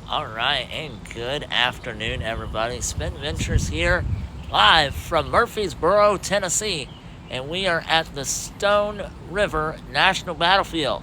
All right, and good afternoon, everybody. SpenVentures here, live from Murfreesboro, Tennessee, and we are at the Stone River National Battlefield.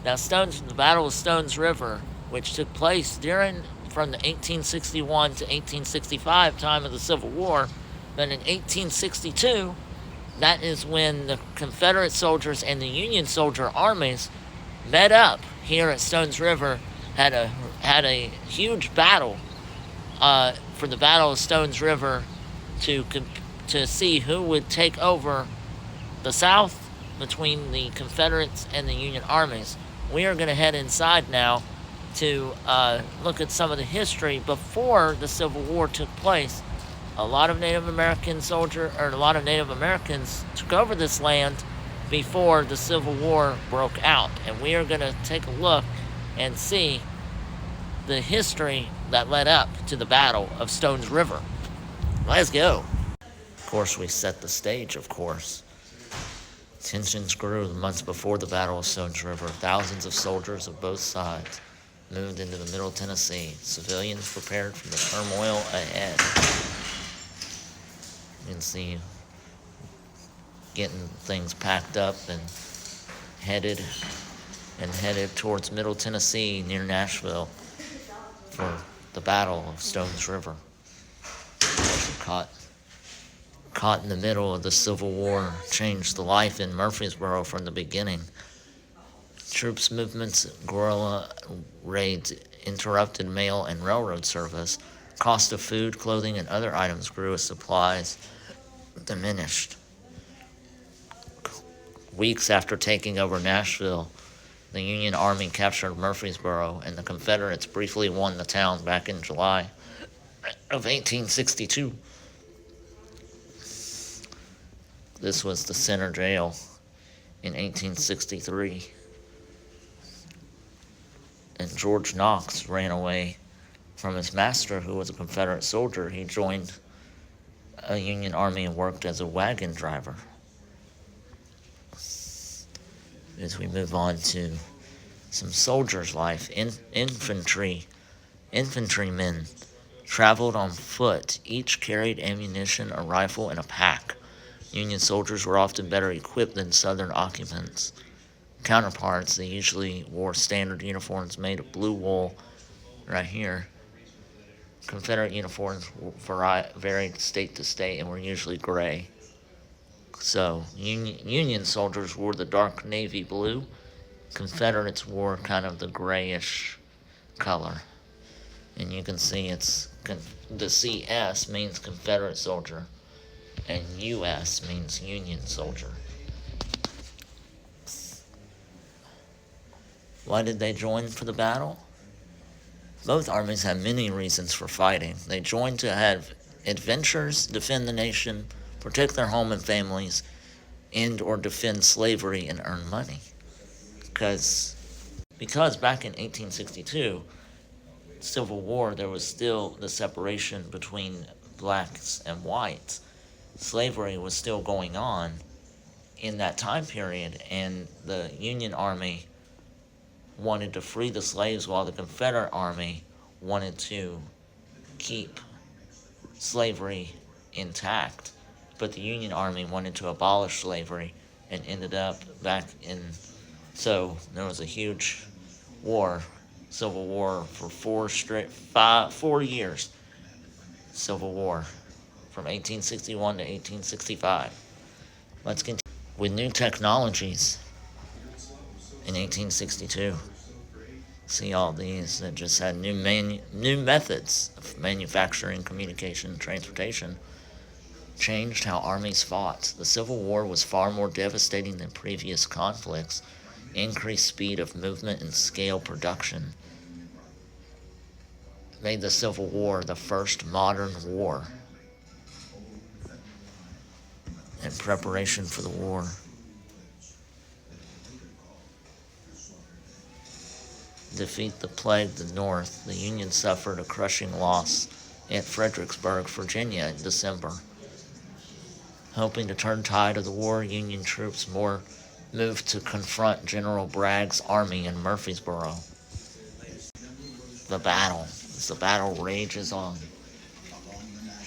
Now, the Battle of Stones River, which took place during from the 1861 to 1865 time of the Civil War, then in 1862, that is when the Confederate soldiers and the Union soldier armies met up here at Stones River, had a huge battle for the Battle of Stones River to to see who would take over the South between the Confederates and the Union armies. We are going to head inside now to look at some of the history before the Civil War took place. A lot of Native Americans took over this land before the Civil War broke out, and we are going to take a look and see the history that led up to the Battle of Stones River. Let's go. Of course, we set the stage, of course. Tensions grew the months before the Battle of Stones River. Thousands of soldiers of both sides moved into the Middle Tennessee. Civilians prepared for the turmoil ahead. You can see getting things packed up and headed towards Middle Tennessee near Nashville for the Battle of Stones River. Caught in the middle of the Civil War, changed the life in Murfreesboro from the beginning. Troops movements, guerrilla raids interrupted mail and railroad service. Cost of food, clothing, and other items grew as supplies diminished. Weeks after taking over Nashville, the Union Army captured Murfreesboro, and the Confederates briefly won the town back in July of 1862. This was the Center Jail in 1863. And George Knox ran away from his master, who was a Confederate soldier. He joined a Union Army and worked as a wagon driver. As we move on to some soldiers' life, infantrymen traveled on foot. Each carried ammunition, a rifle, and a pack. Union soldiers were often better equipped than Southern occupants. Counterparts, they usually wore standard uniforms made of blue wool, right here. Confederate uniforms varied state to state and were usually gray. So, Union soldiers wore the dark navy blue. Confederates wore kind of the grayish color. And you can see the CS means Confederate soldier, and US means Union soldier. Why did they join for the battle? Both armies had many reasons for fighting. They joined to have adventures, defend the nation, protect their home and families, end or defend slavery, and earn money. Because back in 1862, Civil War, there was still the separation between blacks and whites. Slavery was still going on in that time period, and the Union Army wanted to free the slaves while the Confederate Army wanted to keep slavery intact. But the Union Army wanted to abolish slavery and ended up back in. So there was a huge war, Civil War, for 4 years. Civil War from 1861 to 1865. Let's continue with new technologies in 1862. See all these that just had new methods of manufacturing, communication, transportation. Changed how armies fought. The Civil War was far more devastating than previous conflicts. Increased speed of movement and scale production made the Civil War the first modern war. In preparation for the war, defeat the plague the North, the Union suffered a crushing loss at Fredericksburg, Virginia in December. Hoping to turn tide of the war, Union troops moved to confront General Bragg's army in Murfreesboro. the battle. As the battle rages on,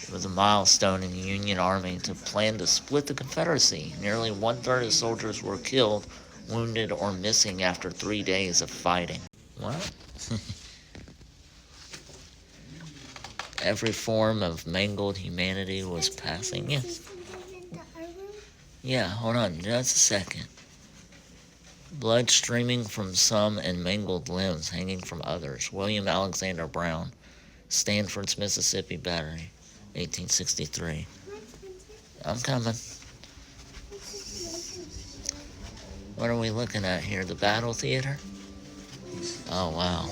it was a milestone in the Union Army to plan to split the Confederacy. Nearly one-third of soldiers were killed, wounded, or missing after 3 days of fighting. What? Every form of mangled humanity was passing. Yes. Yeah, hold on just a second. Blood streaming from some and mangled limbs hanging from others. William Alexander Brown, Stanford's Mississippi Battery, 1863. I'm coming. What are we looking at here? The Battle Theater? Oh, wow.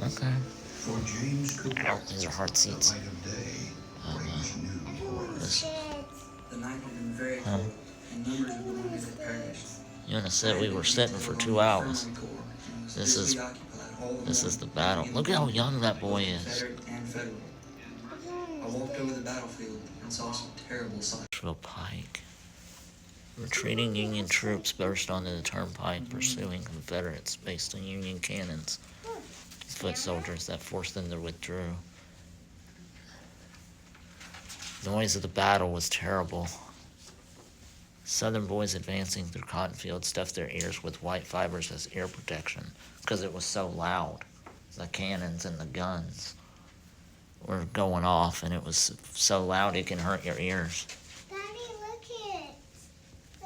Okay. Ow, these are hard seats. Oh, wow. The night had been very cold, and numbers of the wounded had perished. You wanna sit? We were sitting for 2 hours. This is the battle. Look how young that boy is. I walked over the battlefield and saw some terrible sights. Nashville Pike. Retreating Union troops burst onto the turnpike, pursuing Confederates based on Union cannons. Foot soldiers that forced them to withdraw. The noise of the battle was terrible. Southern boys advancing through cotton fields stuffed their ears with white fibers as ear protection because it was so loud. The cannons and the guns were going off, and it was so loud it can hurt your ears. Daddy, look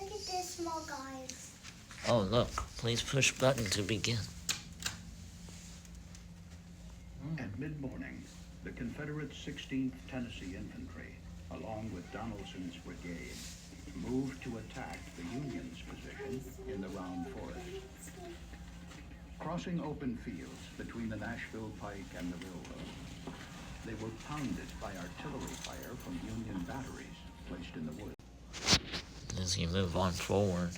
at this small guys. Oh, look, please push button to begin. At mid-morning, the Confederate 16th Tennessee Infantry, along with Donaldson's brigade, moved to attack the Union's position in the Round Forest. Crossing open fields between the Nashville Pike and the railroad, they were pounded by artillery fire from Union batteries placed in the woods. As you move on forward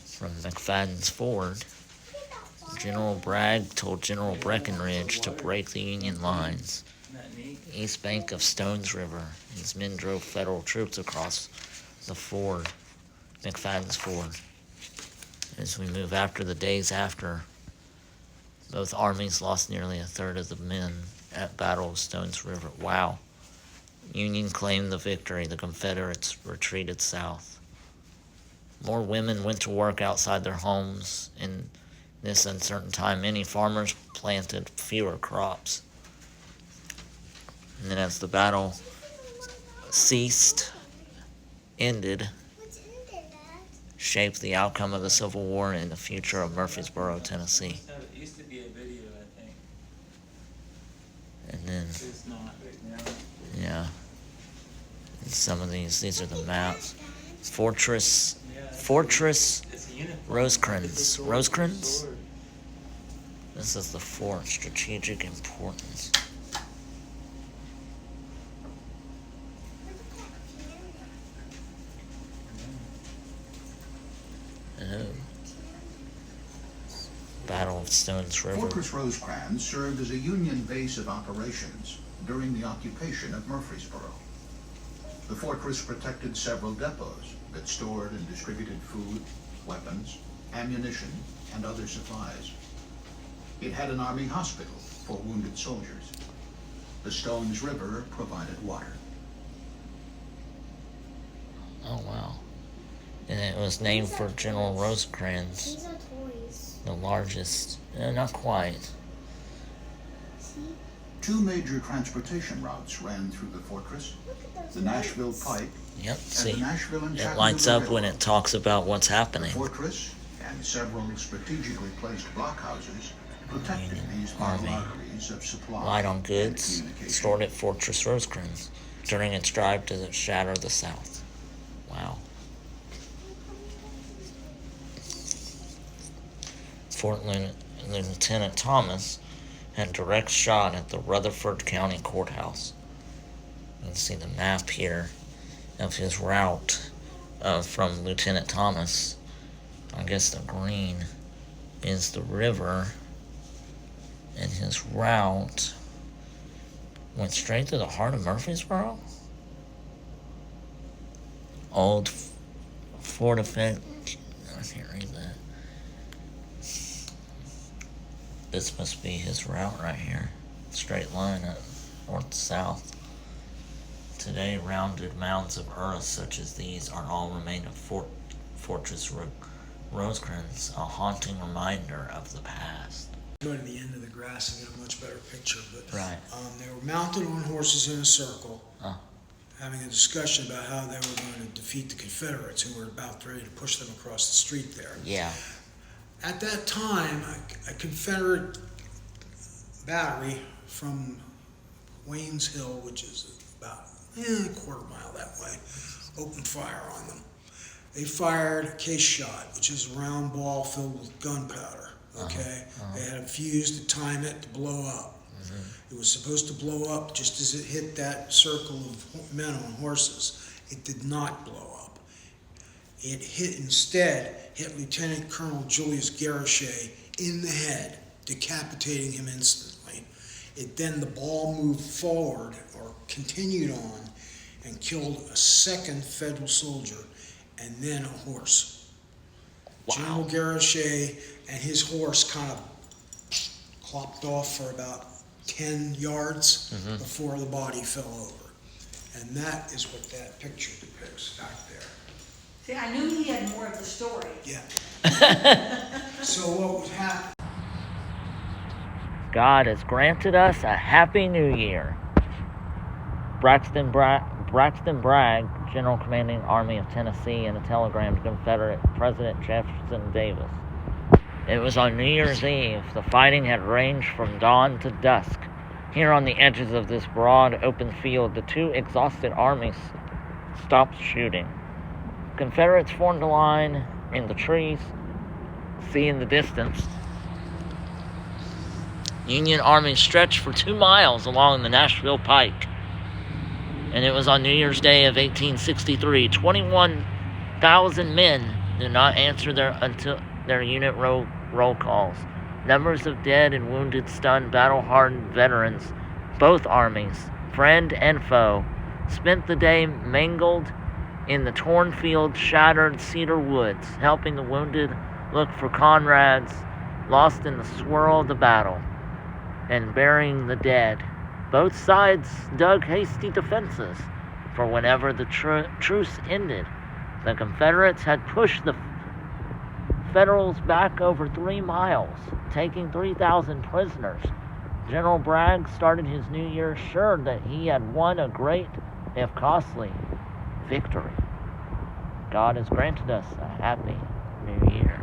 from McFadden's Ford, General Bragg told General Breckinridge to break the Union lines. East bank of Stones River. His men drove Federal troops across the ford, McFadden's Ford. As we move after the days after, both armies lost nearly a third of the men at Battle of Stones River. Wow. Union claimed the victory. The Confederates retreated south. More women went to work outside their homes. In this uncertain time, many farmers planted fewer crops. And then as the battle ended, shaped the outcome of the Civil War and the future of Murfreesboro, Tennessee. It used to be a video, I think. And then, It's not right now. yeah, and some of these are the maps. Fortress Rosecrans. This is the fort, strategic importance. Oh. Battle of Stones River. Fortress Rosecrans served as a Union base of operations during the occupation of Murfreesboro. The fortress protected several depots that stored and distributed food, weapons, ammunition, and other supplies. It had an army hospital for wounded soldiers. The Stones River provided water. Oh, wow. And it was named for General Rosecrans, These are toys. the largest, not quite. See? Two major transportation routes ran through the fortress, Look at those the Nashville lights. Pike Yep, and see, the Nashville and it lights up when it talks about what's The happening. fortress and several strategically placed blockhouses protected Union these Army. vital arteries of supply Light on and goods communication. stored at Fortress Rosecrans during its drive to shatter the South. Wow. Lieutenant Thomas had direct shot at the Rutherford County Courthouse. You can see the map here of his route from Lieutenant Thomas. I guess the green is the river, and his route went straight to the heart of Murfreesboro. Old fortified. I can't read that. This must be his route right here. Straight line at north to south. Today, rounded mounds of earth such as these are all remain of Fortress Rosecrans, a haunting reminder of the past. Go to the end of the grass and get a much better picture, but Right. They were mounted on horses in a circle, Oh. having a discussion about how they were going to defeat the Confederates who were about ready to push them across the street there. Yeah. At that time, a Confederate battery from Wayne's Hill, which is about a quarter mile that way, opened fire on them. They fired a case shot, which is a round ball filled with gunpowder. Okay, they had a fuse to time it to blow up. It was supposed to blow up just as it hit that circle of men on horses. It did not blow up. It instead hit Lieutenant Colonel Julius Garrichet in the head, decapitating him instantly. Then the ball moved forward or continued on and killed a second Federal soldier and then a horse. Wow. General Garrichet and his horse kind of clopped off for about 10 yards before the body fell over. And that is what that picture depicts back there. See, I knew he had more of the story. Yeah. So what would happen? God has granted us a happy new year. Braxton Bragg, General Commanding Army of Tennessee, in a telegram to Confederate President Jefferson Davis. It was on New Year's Eve. The fighting had ranged from dawn to dusk. Here on the edges of this broad open field, the two exhausted armies stopped shooting. Confederates formed a line in the trees. See in the distance. Union armies stretched for 2 miles along the Nashville Pike. And it was on New Year's Day of 1863. 21,000 men did not answer their unit roll calls. Numbers of dead and wounded, stunned, battle-hardened veterans, both armies, friend and foe, spent the day mangled in the torn field, shattered cedar woods, helping the wounded look for comrades lost in the swirl of the battle, and burying the dead. Both sides dug hasty defenses, for whenever the truce ended, the Confederates had pushed the Federals back over 3 miles, taking 3,000 prisoners. General Bragg started his new year sure that he had won a great, if costly, victory. God has granted us a happy new year,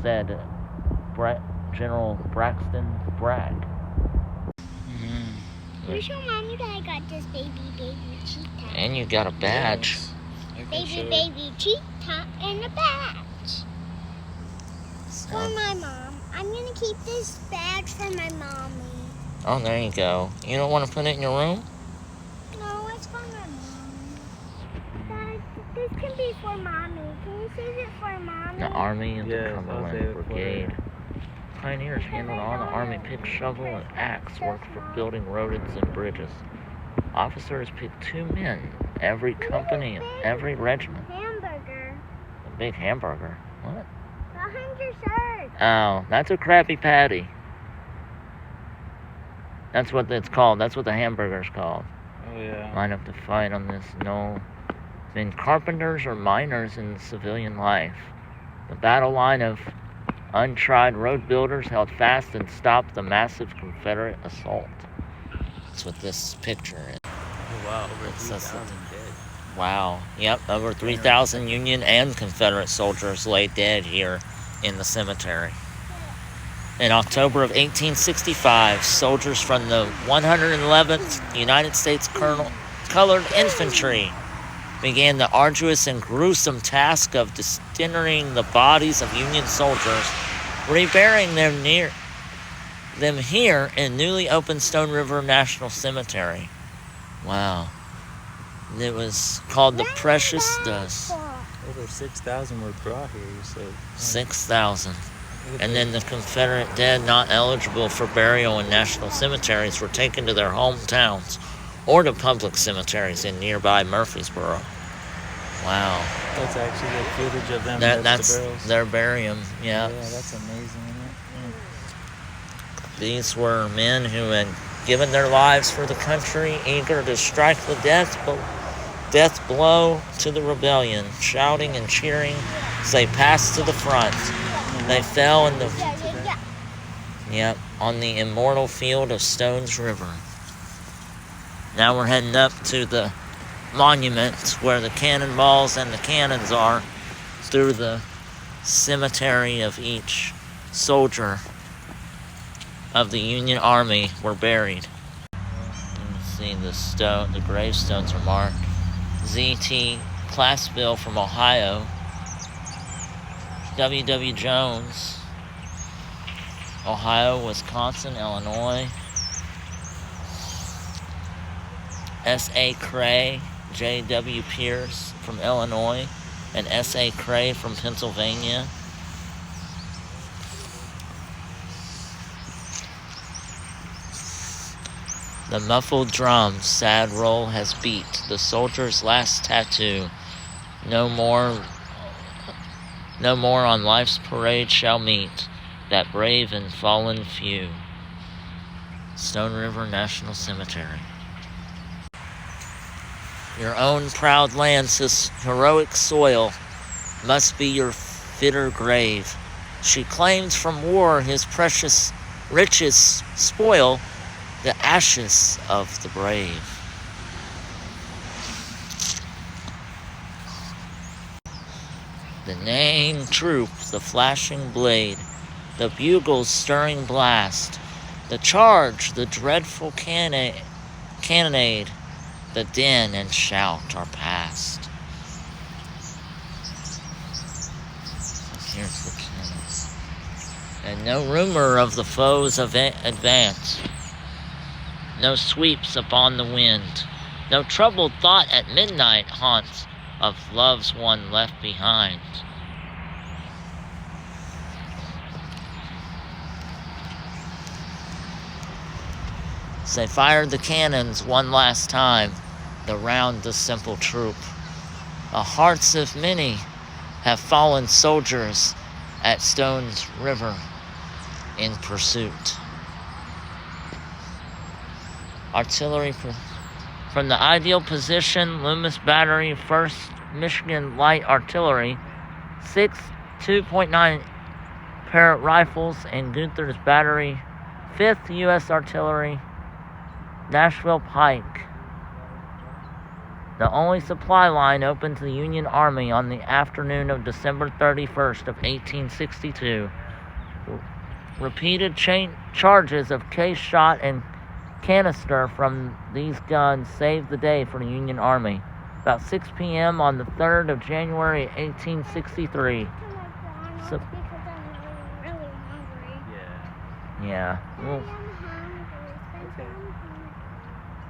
said General Braxton Bragg. You show mommy that I got this baby cheetah. And you got a badge. Baby cheetah and a badge. For my mom. I'm gonna keep this badge for my mommy. Oh, there you go. You don't want to put it in your room? No, it's for my mom. Dad, this can be for mommy. Can you save it for mommy? The Army of the Yes, I'll save Cumberland it for Brigade. Pioneers handled all the Army picked shovel and axe work for building roads and bridges. Officers picked 2 men, every company and every regiment. Hamburger. A big hamburger. What? Behind your shirt. Oh, that's a Krabby Patty. That's what it's called. That's what the hamburger's called. Oh, yeah. Line up to fight on this. No. Been carpenters or miners in civilian life. The battle line of untried road builders held fast and stopped the massive Confederate assault. That's what this picture is. Oh, wow. Over It says 3,000 that- dead. Wow. Yep, over 3,000 Union and Confederate soldiers lay dead here in the cemetery. In October of 1865, soldiers from the 111th United States Colored Infantry began the arduous and gruesome task of disinterring the bodies of Union soldiers, reburying them here in newly opened Stone River National Cemetery. Wow. It was called the Precious Dust. Over 6,000 were brought here, you said. 6,000. And then the Confederate dead not eligible for burial in national cemeteries were taken to their hometowns or to public cemeteries in nearby Murfreesboro. Wow. That's actually the footage of them. That's the barrels. their barium, yeah. Yeah, that's amazing, isn't it? These were men who had given their lives for the country, eager to strike the death blow to the rebellion, shouting and cheering as they passed to the front. They fell in the on the immortal field of Stones River. Now we're heading up to the monument where the cannonballs and the cannons are, through the cemetery of each soldier of the Union Army were buried. You can see the gravestones are marked. Z.T. Classville from Ohio. W.W. Jones, Ohio, Wisconsin, Illinois. S.A. Cray, J.W. Pierce from Illinois, and S.A. Cray from Pennsylvania. The muffled drum's sad roll has beat the soldier's last tattoo. No more on life's parade shall meet that brave and fallen few. Stone River National Cemetery. Your own proud land's this heroic soil must be your fitter grave. She claims from war his precious riches spoil the ashes of the brave. The neighing troop, the flashing blade, the bugle's stirring blast, the charge, the dreadful cannonade, the din and shout are past. Here's the cannons. And no rumor of the foe's advance. No sweeps upon the wind. No troubled thought at midnight haunts of love's one left behind. As they fired the cannons one last time, around the simple troop, the hearts of many have fallen soldiers at Stones River in pursuit. Artillery from the ideal position, Loomis Battery, 1st Michigan Light Artillery, 6 2.9 Parrott Rifles, and Gunther's Battery, 5th U.S. Artillery, Nashville Pike. The only supply line open to the Union Army on the afternoon of December 31st of 1862. Repeated charges of case shot and canister from these guns saved the day for the Union Army. About 6 p.m. on the 3rd of January, 1863. So, because I'm really hungry. Yeah. I'm hungry.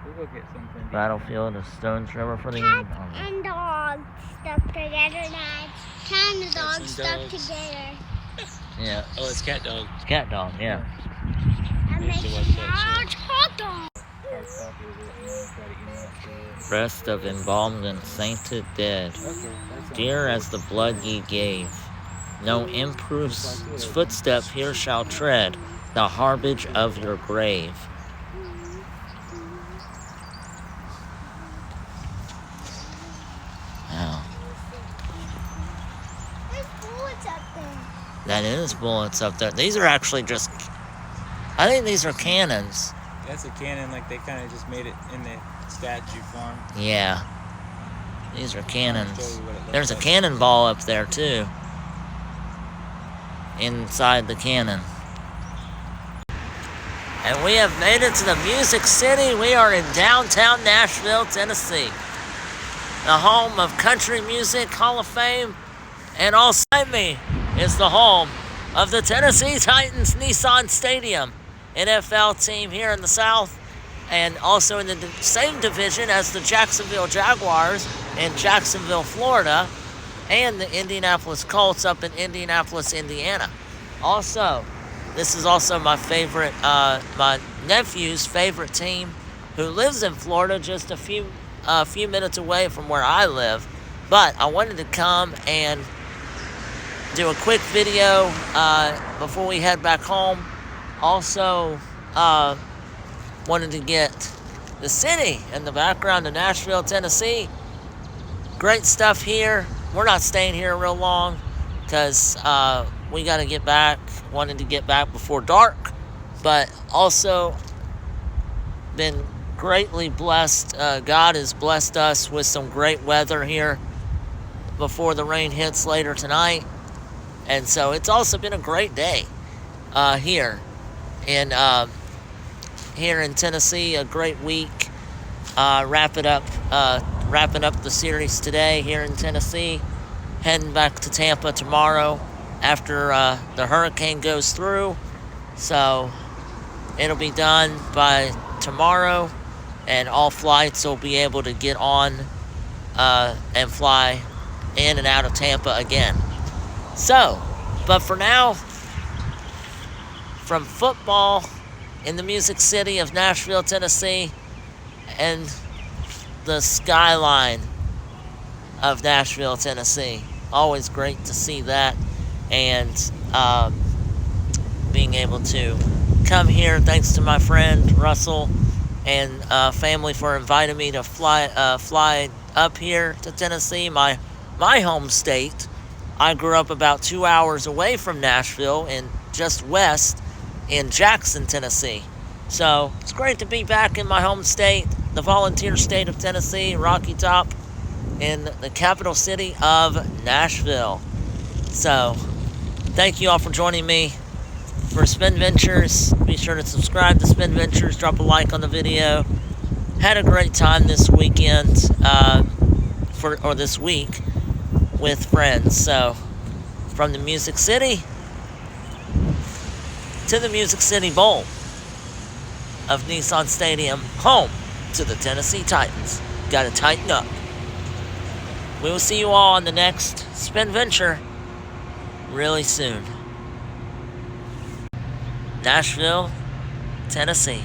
We'll go get something. Battlefield of Stones River for the Union Cat Army. and dog stuck together, Dad. Cat and dog and stuck dogs. together. Yeah, Oh, it's cat dog. it's cat dog, yeah. I'm used to making watch that large hot dog. Hard copy of it, and then try to email it to you. Rest of embalmed and sainted dead, dear as the blood ye gave. No improve's footstep here shall tread the harbage of your grave. Wow, There's bullets up there. that is bullets up there. These are actually just, I think these are cannons. That's a cannon, like they kind of just made it in the statue form. Yeah, these are cannons. I'll show you what it looks There's a like. cannonball up there too, inside the cannon. And we have made it to the Music City. We are in downtown Nashville, Tennessee, the home of country music, Hall of Fame, and all beside me is the home of the Tennessee Titans Nissan Stadium, NFL team here in the South, and also in the same division as the Jacksonville Jaguars in Jacksonville, Florida, and the Indianapolis Colts up in Indianapolis, Indiana. Also, this is also my favorite, my nephew's favorite team, who lives in Florida, just a few minutes away from where I live. But I wanted to come and do a quick video before we head back home. Also, wanted to get the city in the background of Nashville, Tennessee. Great stuff here. We're not staying here real long because we got to get back. Wanted to get back before dark, but also been greatly blessed. God has blessed us with some great weather here before the rain hits later tonight. And so it's also been a great day here in Tennessee. A great week. Wrapping up the series today here in Tennessee. Heading back to Tampa tomorrow after the hurricane goes through. So it'll be done by tomorrow, and all flights will be able to get on and fly in and out of Tampa again. So, but for now, from football in the Music City of Nashville, Tennessee, and the skyline of Nashville, Tennessee. Always great to see that, and being able to come here. Thanks to my friend Russell and family for inviting me to fly up here to Tennessee, my home state. I grew up about 2 hours away from Nashville and just west in Jackson, Tennessee. So it's great to be back in my home state, the volunteer state of Tennessee, Rocky Top, in the capital city of Nashville. So thank you all for joining me for SpenVentures. Be sure to subscribe to SpenVentures, drop a like on the video. Had a great time this weekend, this week, with friends. So from the Music City to the Music City Bowl of Nissan Stadium, home to the Tennessee Titans. Got to tighten up. We will see you all on the next SpenVenture really soon. Nashville, Tennessee.